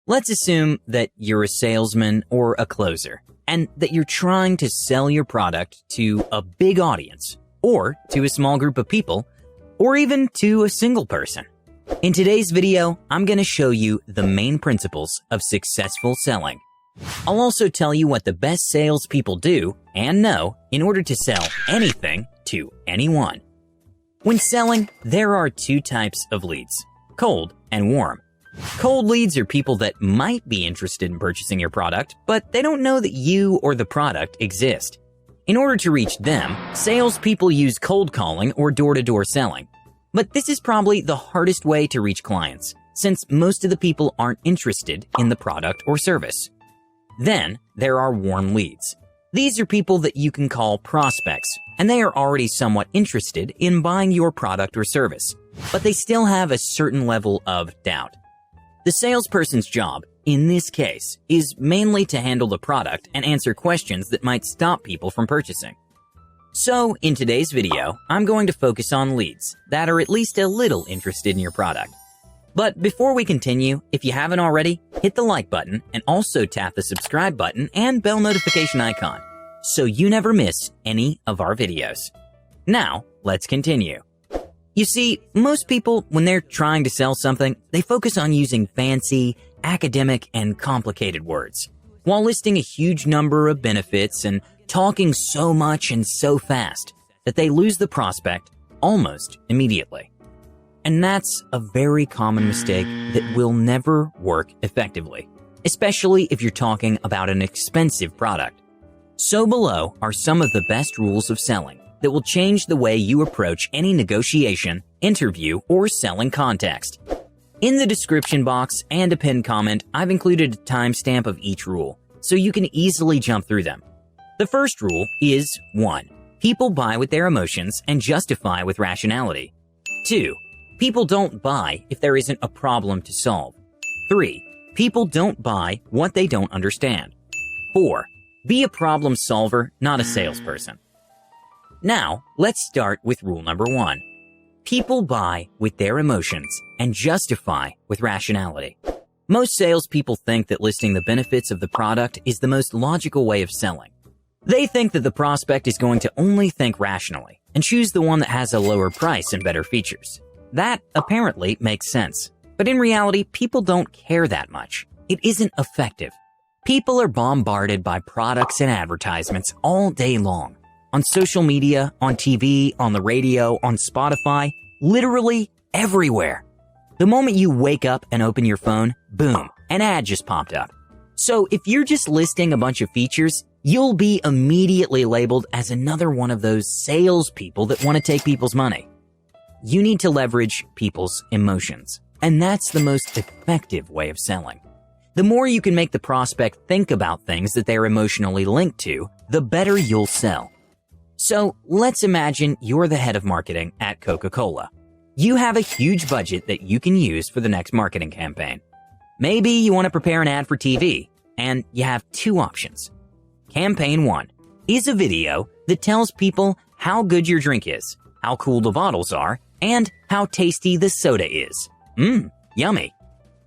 Let's assume that you're a salesman or a closer, and that you're trying to sell your product to a big audience, or to a small group of people, or even to a single person. In today's video, I'm going to show you the main principles of successful selling. I'll also tell you what the best salespeople do and know in order to sell anything to anyone. When selling, there are two types of leads, cold and warm. Cold leads are people that might be interested in purchasing your product, but they don't know that you or the product exist. In order to reach them, salespeople use cold calling or door-to-door selling. But this is probably the hardest way to reach clients, since most of the people aren't interested in the product or service. Then, there are warm leads. These are people that you can call prospects, and they are already somewhat interested in buying your product or service, but they still have a certain level of doubt. The salesperson's job, in this case, is mainly to handle the product and answer questions that might stop people from purchasing. So, in today's video, I'm going to focus on leads that are at least a little interested in your product. But before we continue, if you haven't already, hit the like button and also tap the subscribe button and bell notification icon, so you never miss any of our videos. Now, let's continue. You see, most people, when they're trying to sell something, they focus on using fancy, academic, and complicated words, while listing a huge number of benefits and talking so much and so fast that they lose the prospect almost immediately. And that's a very common mistake that will never work effectively, especially if you're talking about an expensive product. So below are some of the best rules of selling that will change the way you approach any negotiation, interview, or selling context. In the description box and a pinned comment, I've included a timestamp of each rule, so you can easily jump through them. The first rule is 1. People buy with their emotions and justify with rationality. 2. People don't buy if there isn't a problem to solve. 3. People don't buy what they don't understand. 4. Be a problem solver, not a salesperson. Now, let's start with rule number 1. People buy with their emotions and justify with rationality. Most salespeople think that listing the benefits of the product is the most logical way of selling. They think that the prospect is going to only think rationally and choose the one that has a lower price and better features. That apparently makes sense, but in reality, people don't care that much. It isn't effective. People are bombarded by products and advertisements all day long. On social media, on TV, on the radio, on Spotify, literally everywhere. The moment you wake up and open your phone, boom, an ad just popped up. So if you're just listing a bunch of features, you'll be immediately labeled as another one of those salespeople that want to take people's money. You need to leverage people's emotions, and that's the most effective way of selling. The more you can make the prospect think about things that they're emotionally linked to, the better you'll sell. So let's imagine you're the head of marketing at Coca-Cola. You have a huge budget that you can use for the next marketing campaign. Maybe you want to prepare an ad for TV, and you have two options. Campaign 1 is a video that tells people how good your drink is, how cool the bottles are, and how tasty the soda is. Yummy.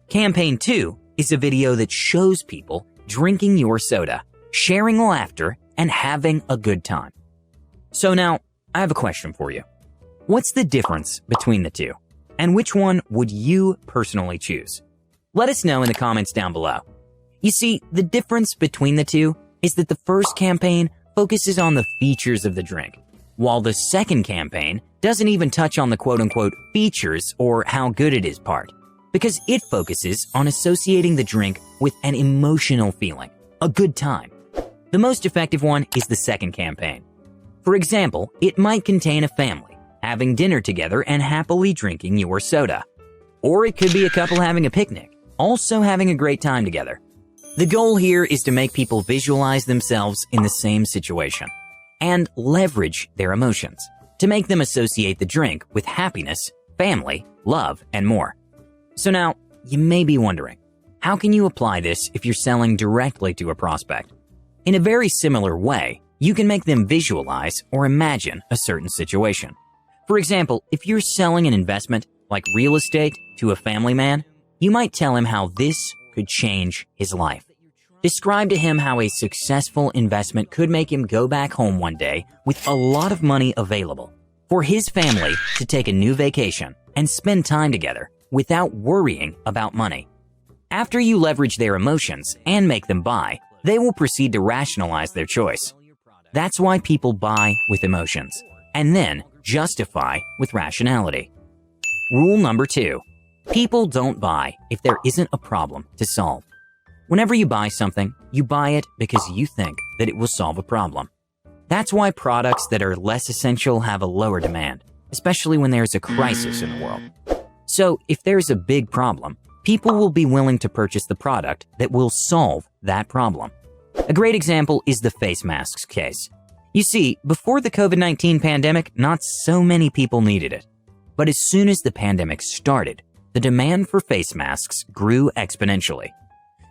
Campaign 2 is a video that shows people drinking your soda, sharing laughter, and having a good time. So now, I have a question for you. What's the difference between the two? And which one would you personally choose? Let us know in the comments down below. You see, the difference between the two is that the first campaign focuses on the features of the drink, while the second campaign doesn't even touch on the quote-unquote features or how good it is part, because it focuses on associating the drink with an emotional feeling, a good time. The most effective one is the second campaign. For example, it might contain a family having dinner together and happily drinking your soda. Or it could be a couple having a picnic, also having a great time together. The goal here is to make people visualize themselves in the same situation and leverage their emotions to make them associate the drink with happiness, family, love, and more. So now, you may be wondering, how can you apply this if you're selling directly to a prospect? In a very similar way, you can make them visualize or imagine a certain situation. For example, if you're selling an investment like real estate to a family man, you might tell him how this could change his life. Describe to him how a successful investment could make him go back home one day with a lot of money available for his family to take a new vacation and spend time together without worrying about money. After you leverage their emotions and make them buy, they will proceed to rationalize their choice. That's why people buy with emotions and then justify with rationality. Rule number 2. People don't buy if there isn't a problem to solve. Whenever you buy something, you buy it because you think that it will solve a problem. That's why products that are less essential have a lower demand, especially when there's a crisis in the world. So if there's a big problem, people will be willing to purchase the product that will solve that problem. A great example is the face masks case. You see, before the COVID-19 pandemic, not so many people needed it. But as soon as the pandemic started, the demand for face masks grew exponentially.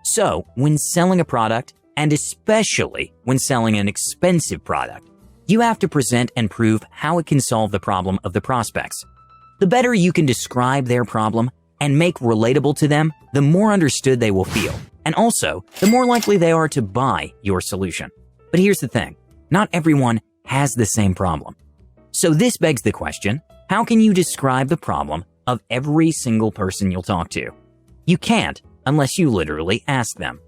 So, when selling a product, and especially when selling an expensive product, you have to present and prove how it can solve the problem of the prospects. The better you can describe their problem and make relatable to them, the more understood they will feel, and also the more likely they are to buy your solution. But here's the thing, not everyone has the same problem. So this begs the question, how can you describe the problem of every single person you'll talk to? You can't unless you literally ask them.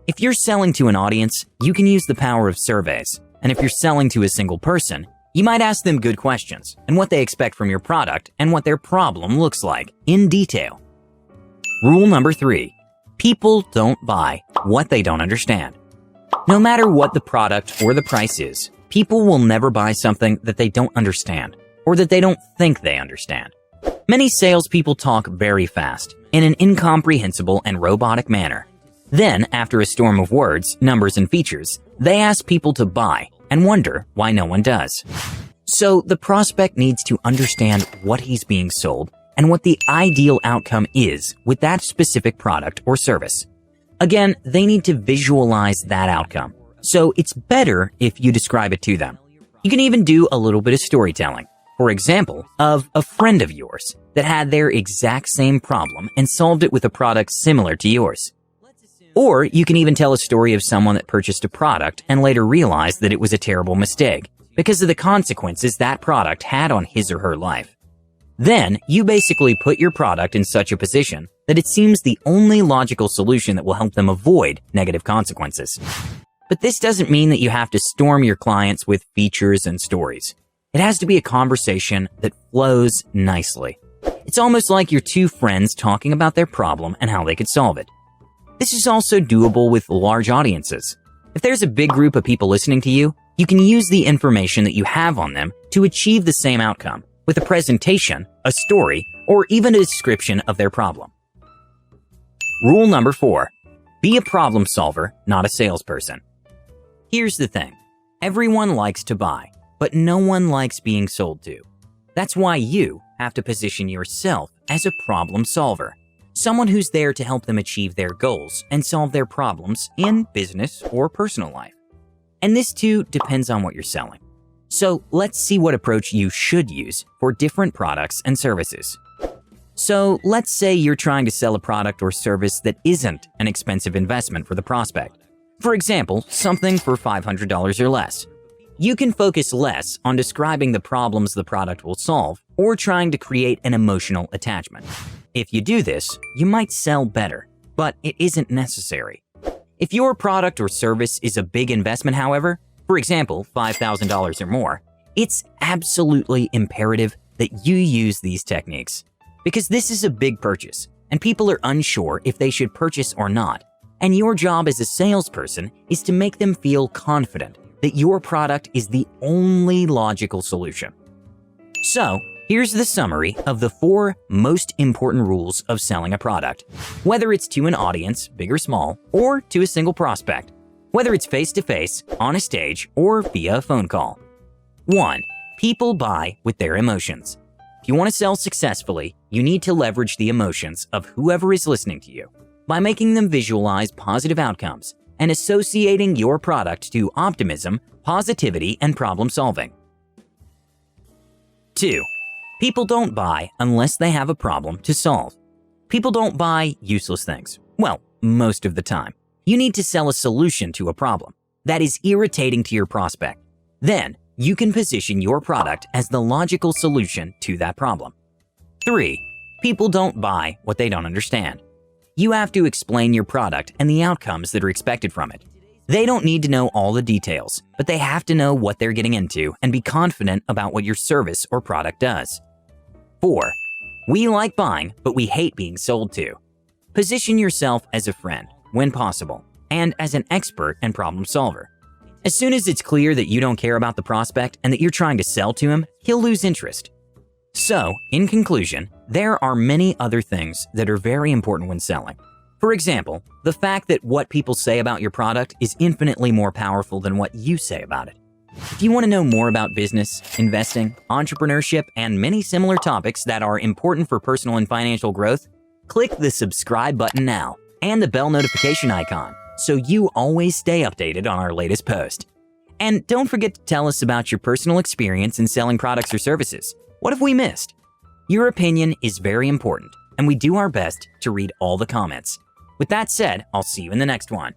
If you're selling to an audience, you can use the power of surveys. And if you're selling to a single person, you might ask them good questions and what they expect from your product and what their problem looks like in detail. Rule number 3. People don't buy what they don't understand. No matter what the product or the price is, people will never buy something that they don't understand or that they don't think they understand. Many salespeople talk very fast, in an incomprehensible and robotic manner. Then, after a storm of words, numbers, and features, they ask people to buy and wonder why no one does. So, the prospect needs to understand what he's being sold and what the ideal outcome is with that specific product or service. Again, they need to visualize that outcome. So, it's better if you describe it to them. You can even do a little bit of storytelling. For example, of a friend of yours that had their exact same problem and solved it with a product similar to yours. Or you can even tell a story of someone that purchased a product and later realized that it was a terrible mistake because of the consequences that product had on his or her life. Then you basically put your product in such a position that it seems the only logical solution that will help them avoid negative consequences. But this doesn't mean that you have to storm your clients with features and stories. It has to be a conversation that flows nicely. It's almost like your two friends talking about their problem and how they could solve it. This is also doable with large audiences. If there's a big group of people listening to you, you can use the information that you have on them to achieve the same outcome with a presentation, a story, or even a description of their problem. Rule number 4. Be a problem solver, not a salesperson. Here's the thing. Everyone likes to buy, but no one likes being sold to. That's why you have to position yourself as a problem solver. Someone who's there to help them achieve their goals and solve their problems in business or personal life. And this too depends on what you're selling. So let's see what approach you should use for different products and services. So let's say you're trying to sell a product or service that isn't an expensive investment for the prospect. For example, something for $500 or less. You can focus less on describing the problems the product will solve or trying to create an emotional attachment. If you do this, you might sell better, but it isn't necessary. If your product or service is a big investment, however, for example, $5,000 or more, it's absolutely imperative that you use these techniques. Because this is a big purchase, and people are unsure if they should purchase or not, and your job as a salesperson is to make them feel confident that your product is the only logical solution. So, here's the summary of the 4 most important rules of selling a product, whether it's to an audience, big or small, or to a single prospect, whether it's face-to-face, on a stage, or via a phone call. 1. People buy with their emotions. If you want to sell successfully, you need to leverage the emotions of whoever is listening to you by making them visualize positive outcomes and associating your product to optimism, positivity, and problem solving. 2. People don't buy unless they have a problem to solve. People don't buy useless things. Well, most of the time. You need to sell a solution to a problem that is irritating to your prospect. Then, you can position your product as the logical solution to that problem. 3. People don't buy what they don't understand. You have to explain your product and the outcomes that are expected from it. They don't need to know all the details, but they have to know what they're getting into and be confident about what your service or product does. 4. We like buying, but we hate being sold to. Position yourself as a friend, when possible, and as an expert and problem solver. As soon as it's clear that you don't care about the prospect and that you're trying to sell to him, he'll lose interest. So, in conclusion, there are many other things that are very important when selling. For example, the fact that what people say about your product is infinitely more powerful than what you say about it. If you want to know more about business, investing, entrepreneurship, and many similar topics that are important for personal and financial growth, click the subscribe button now and the bell notification icon so you always stay updated on our latest post. And don't forget to tell us about your personal experience in selling products or services. What have we missed? Your opinion is very important, and we do our best to read all the comments. With that said, I'll see you in the next one.